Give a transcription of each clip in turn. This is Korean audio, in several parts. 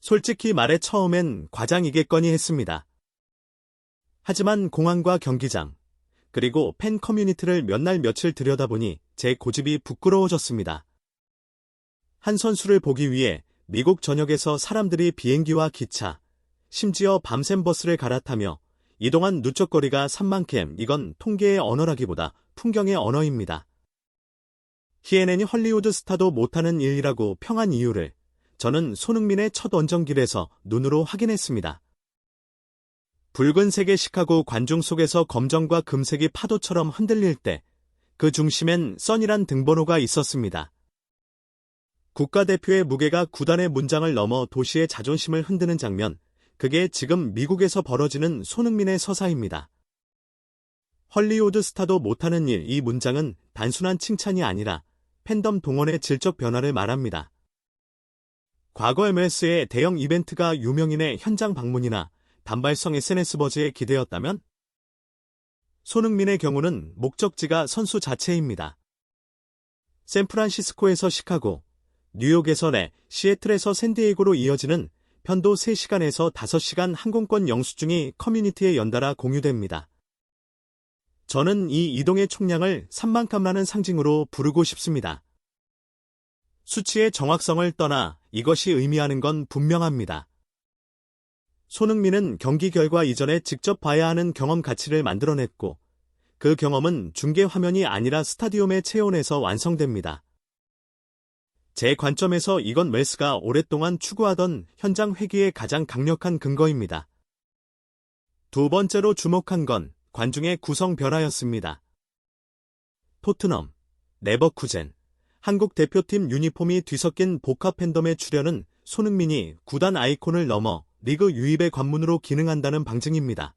솔직히 말해 처음엔 과장이겠거니 했습니다. 하지만 공항과 경기장, 그리고 팬 커뮤니티를 몇 날 며칠 들여다보니 제 고집이 부끄러워졌습니다. 한 선수를 보기 위해 미국 전역에서 사람들이 비행기와 기차, 심지어 밤샘 버스를 갈아타며 이동한 누적거리가 3만 km, 이건 통계의 언어라기보다 풍경의 언어입니다. CNN이 헐리우드 스타도 못하는 일이라고 평한 이유를 저는 손흥민의 첫 원정길에서 눈으로 확인했습니다. 붉은색의 시카고 관중 속에서 검정과 금색이 파도처럼 흔들릴 때 그 중심엔 써니란 등번호가 있었습니다. 국가대표의 무게가 구단의 문장을 넘어 도시의 자존심을 흔드는 장면, 그게 지금 미국에서 벌어지는 손흥민의 서사입니다. 헐리우드 스타도 못하는 일, 이 문장은 단순한 칭찬이 아니라 팬덤 동원의 질적 변화를 말합니다. 과거 MLS의 대형 이벤트가 유명인의 현장 방문이나 단발성 SNS 버즈에 기대었다면 손흥민의 경우는 목적지가 선수 자체입니다. 샌프란시스코에서 시카고, 뉴욕에서 시애틀에서 샌디에이고로 이어지는 편도 3시간에서 5시간 항공권 영수증이 커뮤니티에 연달아 공유됩니다. 저는 이 이동의 총량을 3만 깜라는 상징으로 부르고 싶습니다. 수치의 정확성을 떠나 이것이 의미하는 건 분명합니다. 손흥민은 경기 결과 이전에 직접 봐야 하는 경험 가치를 만들어냈고 그 경험은 중계 화면이 아니라 스타디움의 체온에서 완성됩니다. 제 관점에서 이건 웰스가 오랫동안 추구하던 현장 회귀의 가장 강력한 근거입니다. 두 번째로 주목한 건 관중의 구성 변화였습니다. 토트넘, 레버쿠젠, 한국 대표팀 유니폼이 뒤섞인 복합 팬덤의 출현은 손흥민이 구단 아이콘을 넘어 리그 유입의 관문으로 기능한다는 방증입니다.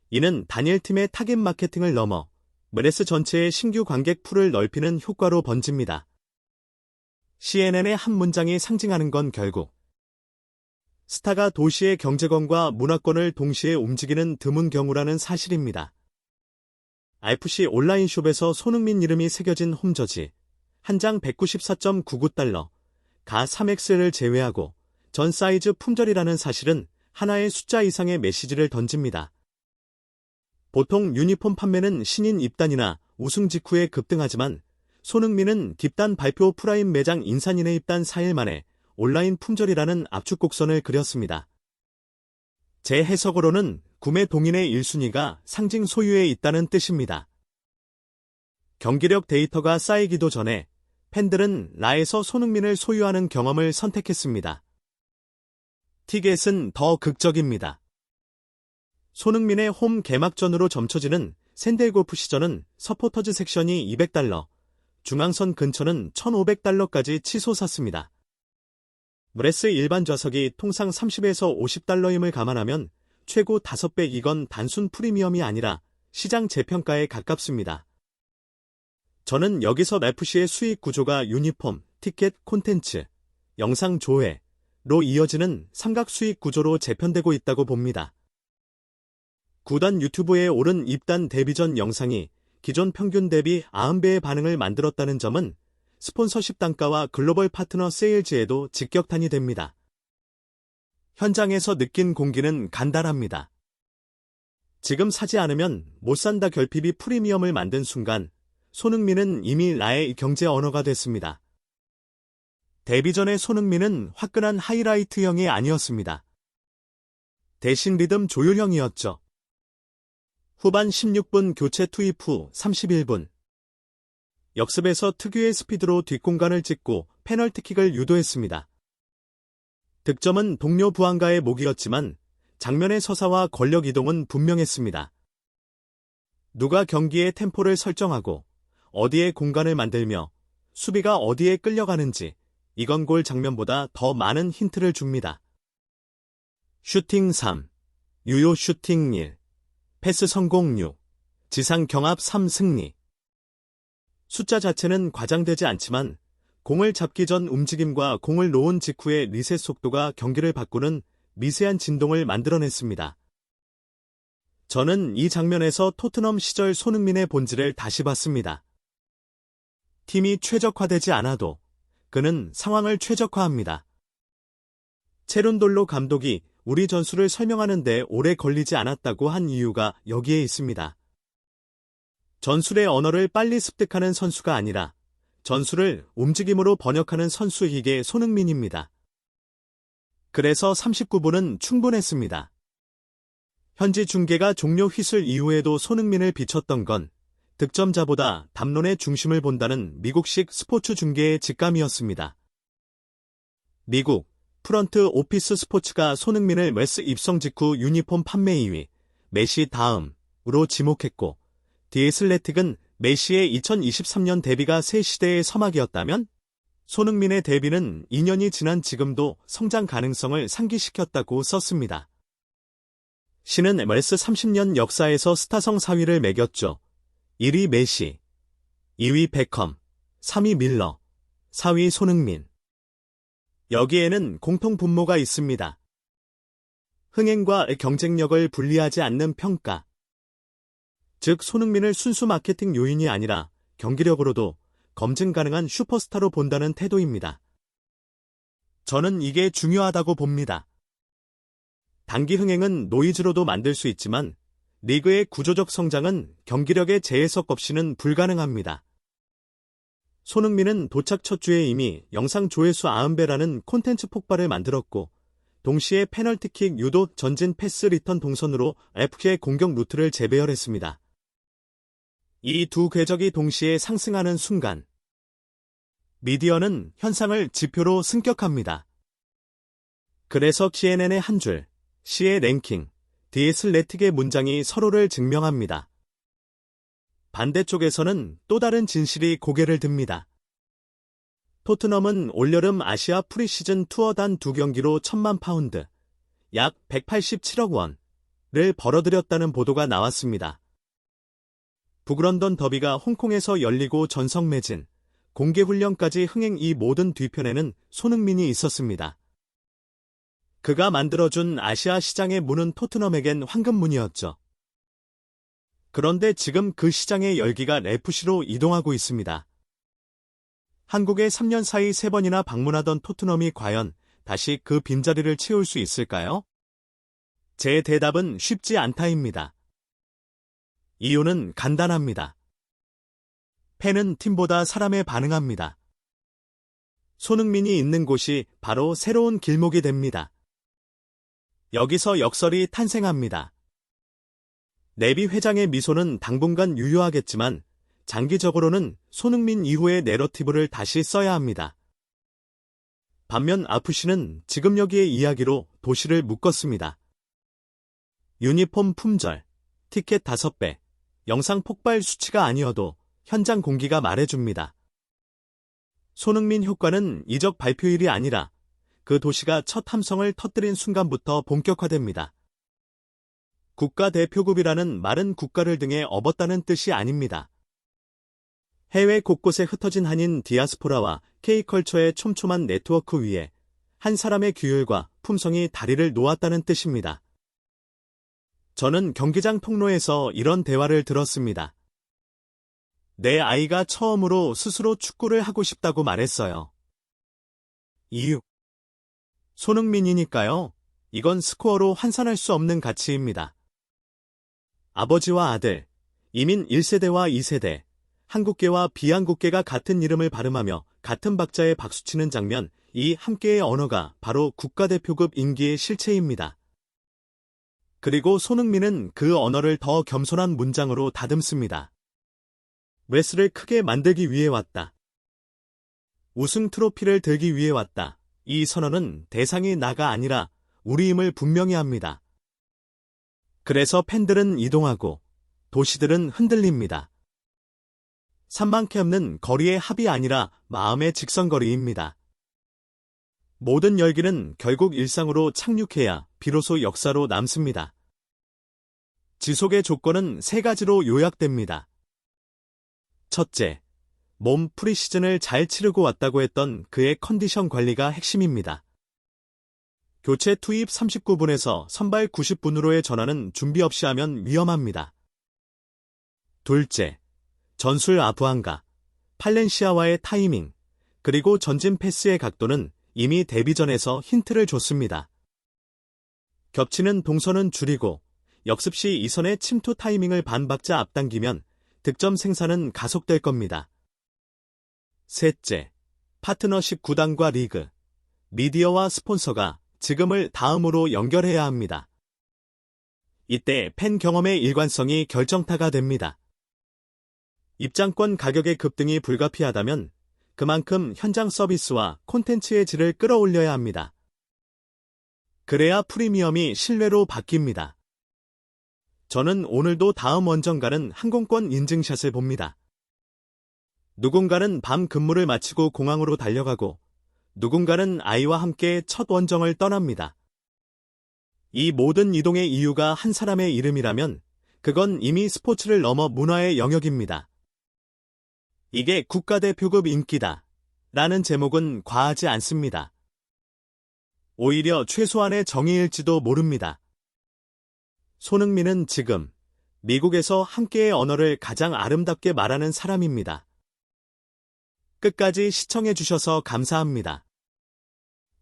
이는 단일 팀의 타겟 마케팅을 넘어 MLS 전체의 신규 관객 풀을 넓히는 효과로 번집니다. CNN의 한 문장이 상징하는 건 결국 스타가 도시의 경제권과 문화권을 동시에 움직이는 드문 경우라는 사실입니다. FC 온라인숍에서 손흥민 이름이 새겨진 홈저지, 한 장 194.99달러, 가 3X를 제외하고 전 사이즈 품절이라는 사실은 하나의 숫자 이상의 메시지를 던집니다. 보통 유니폼 판매는 신인 입단이나 우승 직후에 급등하지만 손흥민은 딥단 발표 프라임 매장 인산인해 입단 4일 만에 온라인 품절이라는 압축곡선을 그렸습니다. 제 해석으로는 구매 동인의 1순위가 상징 소유에 있다는 뜻입니다. 경기력 데이터가 쌓이기도 전에 팬들은 라에서 손흥민을 소유하는 경험을 선택했습니다. 티켓은 더 극적입니다. 손흥민의 홈 개막전으로 점쳐지는 샌델 골프 시전은 서포터즈 섹션이 200달러, 중앙선 근처는 1,500달러까지 치솟았습니다. MLS 일반 좌석이 통상 30에서 50달러임을 감안하면 최고 5배, 이건 단순 프리미엄이 아니라 시장 재평가에 가깝습니다. 저는 여기서 FC의 수익 구조가 유니폼, 티켓, 콘텐츠, 영상 조회로 이어지는 삼각 수익 구조로 재편되고 있다고 봅니다. 구단 유튜브에 오른 입단 데뷔전 영상이 기존 평균 대비 90배의 반응을 만들었다는 점은 스폰서십 단가와 글로벌 파트너 세일즈에도 직격탄이 됩니다. 현장에서 느낀 공기는 간단합니다. 지금 사지 않으면 못 산다 결핍이 프리미엄을 만든 순간 손흥민은 이미 나의 경제 언어가 됐습니다. 데뷔전의 손흥민은 화끈한 하이라이트형이 아니었습니다. 대신 리듬 조율형이었죠. 후반 16분 교체 투입 후 31분. 역습에서 특유의 스피드로 뒷공간을 찍고 페널티킥을 유도했습니다. 득점은 동료 부안가의 목이었지만 장면의 서사와 권력 이동은 분명했습니다. 누가 경기의 템포를 설정하고 어디에 공간을 만들며 수비가 어디에 끌려가는지 이건 골 장면보다 더 많은 힌트를 줍니다. 슈팅 3, 유효 슈팅 1, 패스 성공 6, 지상 경합 3 승리. 숫자 자체는 과장되지 않지만 공을 잡기 전 움직임과 공을 놓은 직후의 리셋 속도가 경기를 바꾸는 미세한 진동을 만들어냈습니다. 저는 이 장면에서 토트넘 시절 손흥민의 본질을 다시 봤습니다. 팀이 최적화되지 않아도 그는 상황을 최적화합니다. 체룬돌로 감독이 우리 전술을 설명하는데 오래 걸리지 않았다고 한 이유가 여기에 있습니다. 전술의 언어를 빨리 습득하는 선수가 아니라 전술을 움직임으로 번역하는 선수이게 손흥민입니다. 그래서 39분은 충분했습니다. 현지 중계가 종료 휘슬 이후에도 손흥민을 비췄던 건 득점자보다 담론의 중심을 본다는 미국식 스포츠 중계의 직감이었습니다. 미국 프런트 오피스 스포츠가 손흥민을 메스 입성 직후 유니폼 판매 2위, 메시 다음으로 지목했고, 디애슬레틱은 메시의 2023년 데뷔가 새 시대의 서막이었다면 손흥민의 데뷔는 2년이 지난 지금도 성장 가능성을 상기시켰다고 썼습니다. 시는 MLS 30년 역사에서 스타성 4위를 매겼죠. 1위 메시, 2위 베컴, 3위 밀러, 4위 손흥민. 여기에는 공통 분모가 있습니다. 흥행과 경쟁력을 분리하지 않는 평가. 즉 손흥민을 순수 마케팅 요인이 아니라 경기력으로도 검증 가능한 슈퍼스타로 본다는 태도입니다. 저는 이게 중요하다고 봅니다. 단기 흥행은 노이즈로도 만들 수 있지만 리그의 구조적 성장은 경기력의 재해석 없이는 불가능합니다. 손흥민은 도착 첫 주에 이미 영상 조회수 90배라는 콘텐츠 폭발을 만들었고 동시에 페널티킥 유도 전진 패스 리턴 동선으로 FK의 공격 루트를 재배열했습니다. 이 두 궤적이 동시에 상승하는 순간 미디어는 현상을 지표로 승격합니다. 그래서 CNN의 한 줄, C의 랭킹, 디애슬레틱의 문장이 서로를 증명합니다. 반대쪽에서는 또 다른 진실이 고개를 듭니다. 토트넘은 올여름 아시아 프리시즌 투어 단 2경기로 1000만 파운드, 약 187억 원을 벌어들였다는 보도가 나왔습니다. 북런던 더비가 홍콩에서 열리고 전성 매진, 공개훈련까지 흥행 이 모든 뒤편에는 손흥민이 있었습니다. 그가 만들어준 아시아 시장의 문은 토트넘에겐 황금문이었죠. 그런데 지금 그 시장의 열기가 FC로 이동하고 있습니다. 한국에 3년 사이 3번이나 방문하던 토트넘이 과연 다시 그 빈자리를 채울 수 있을까요? 제 대답은 쉽지 않다입니다. 이유는 간단합니다. 팬은 팀보다 사람에 반응합니다. 손흥민이 있는 곳이 바로 새로운 길목이 됩니다. 여기서 역설이 탄생합니다. 네비 회장의 미소는 당분간 유효하겠지만 장기적으로는 손흥민 이후의 내러티브를 다시 써야 합니다. 반면 FC는 지금 여기의 이야기로 도시를 묶었습니다. 유니폼 품절, 티켓 5배, 영상 폭발 수치가 아니어도 현장 공기가 말해줍니다. 손흥민 효과는 이적 발표일이 아니라 그 도시가 첫 함성을 터뜨린 순간부터 본격화됩니다. 국가대표급이라는 말은 국가를 등에 업었다는 뜻이 아닙니다. 해외 곳곳에 흩어진 한인 디아스포라와 K컬처의 촘촘한 네트워크 위에 한 사람의 규율과 품성이 다리를 놓았다는 뜻입니다. 저는 경기장 통로에서 이런 대화를 들었습니다. 내 아이가 처음으로 스스로 축구를 하고 싶다고 말했어요. 이유. 손흥민이니까요. 이건 스코어로 환산할 수 없는 가치입니다. 아버지와 아들, 이민 1세대와 2세대, 한국계와 비한국계가 같은 이름을 발음하며 같은 박자에 박수치는 장면, 이 함께의 언어가 바로 국가대표급 인기의 실체입니다. 그리고 손흥민은 그 언어를 더 겸손한 문장으로 다듬습니다. 레스를 크게 만들기 위해 왔다. 우승 트로피를 들기 위해 왔다. 이 선언은 대상이 나가 아니라 우리임을 분명히 합니다. 그래서 팬들은 이동하고 도시들은 흔들립니다. 산만케 없는 거리의 합이 아니라 마음의 직선거리입니다. 모든 열기는 결국 일상으로 착륙해야 비로소 역사로 남습니다. 지속의 조건은 3가지로 요약됩니다. 첫째, 몸 프리시즌을 잘 치르고 왔다고 했던 그의 컨디션 관리가 핵심입니다. 교체 투입 39분에서 선발 90분으로의 전환은 준비 없이 하면 위험합니다. 둘째, 전술 아부안가, 팔렌시아와의 타이밍, 그리고 전진 패스의 각도는 이미 데뷔전에서 힌트를 줬습니다. 겹치는 동선은 줄이고 역습 시 이선의 침투 타이밍을 반박자 앞당기면 득점 생산은 가속될 겁니다. 셋째, 파트너십 구단과 리그, 미디어와 스폰서가 지금을 다음으로 연결해야 합니다. 이때 팬 경험의 일관성이 결정타가 됩니다. 입장권 가격의 급등이 불가피하다면 그만큼 현장 서비스와 콘텐츠의 질을 끌어올려야 합니다. 그래야 프리미엄이 신뢰로 바뀝니다. 저는 오늘도 다음 원정가는 항공권 인증샷을 봅니다. 누군가는 밤 근무를 마치고 공항으로 달려가고 누군가는 아이와 함께 첫 원정을 떠납니다. 이 모든 이동의 이유가 한 사람의 이름이라면 그건 이미 스포츠를 넘어 문화의 영역입니다. 이게 국가대표급 인기다 라는 제목은 과하지 않습니다. 오히려 최소한의 정의일지도 모릅니다. 손흥민은 지금 미국에서 함께의 언어를 가장 아름답게 말하는 사람입니다. 끝까지 시청해주셔서 감사합니다.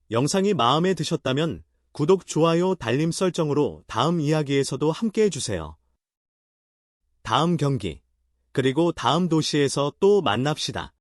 영상이 마음에 드셨다면 구독, 좋아요, 달림 설정으로 다음 이야기에서도 함께해주세요. 다음 경기, 그리고 다음 도시에서 또 만납시다.